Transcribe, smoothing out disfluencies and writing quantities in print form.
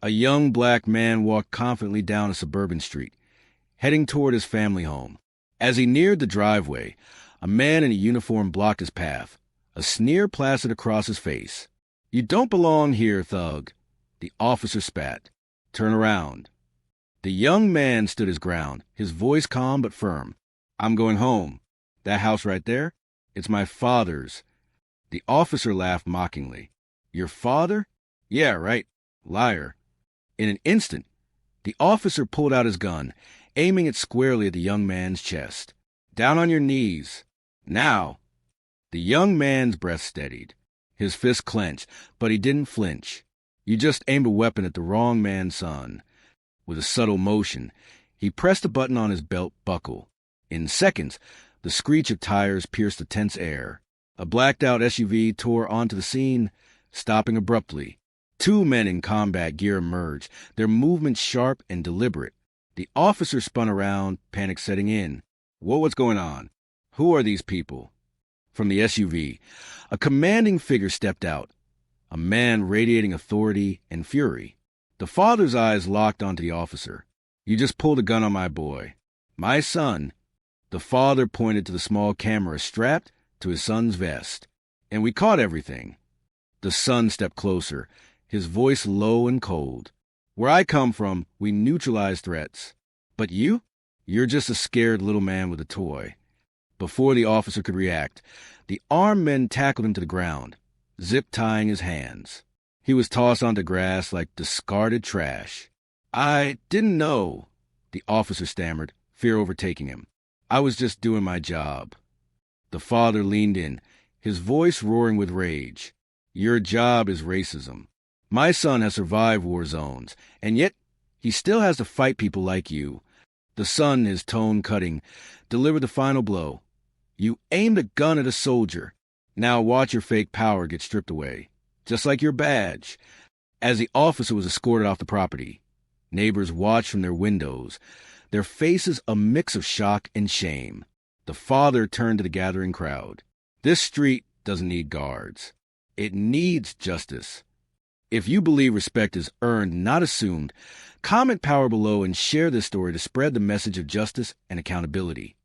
A young black man walked confidently down a suburban street, heading toward his family home. As he neared the driveway, a man in a uniform blocked his path, a sneer plastered across his face. "You don't belong here, thug." The officer spat. "Turn around." The young man stood his ground, his voice calm but firm. "I'm going home. That house right there? It's my father's." The officer laughed mockingly. "Your father? Yeah, right. Liar." In an instant, the officer pulled out his gun, aiming it squarely at the young man's chest. "Down on your knees. Now." The young man's breath steadied. His fist clenched, but he didn't flinch. "You just aimed a weapon at the wrong man, son." With a subtle motion, he pressed a button on his belt buckle. In seconds, the screech of tires pierced the tense air. A blacked-out SUV tore onto the scene, stopping abruptly. Two men in combat gear emerged, their movements sharp and deliberate. The officer spun around, panic setting in. What's going on? Who are these people? From the SUV, a commanding figure stepped out, a man radiating authority and fury. The father's eyes locked onto the officer. "You just pulled a gun on my boy." "My son." The father pointed to the small camera strapped to his son's vest. "And we caught everything." The son stepped closer, his voice low and cold. "Where I come from, we neutralize threats. But you? You're just a scared little man with a toy." Before the officer could react, the armed men tackled him to the ground, zip-tying his hands. He was tossed onto grass like discarded trash. "I didn't know," the officer stammered, fear overtaking him. "I was just doing my job." The father leaned in, his voice roaring with rage. "Your job is racism. My son has survived war zones, and yet he still has to fight people like you." The son, his tone cutting, delivered the final blow. "You aimed a gun at a soldier. Now watch your fake power get stripped away. Just like your badge." As the officer was escorted off the property, neighbors watched from their windows, their faces a mix of shock and shame. The father turned to the gathering crowd. "This street doesn't need guards. It needs justice." If you believe respect is earned, not assumed, comment power below and share this story to spread the message of justice and accountability.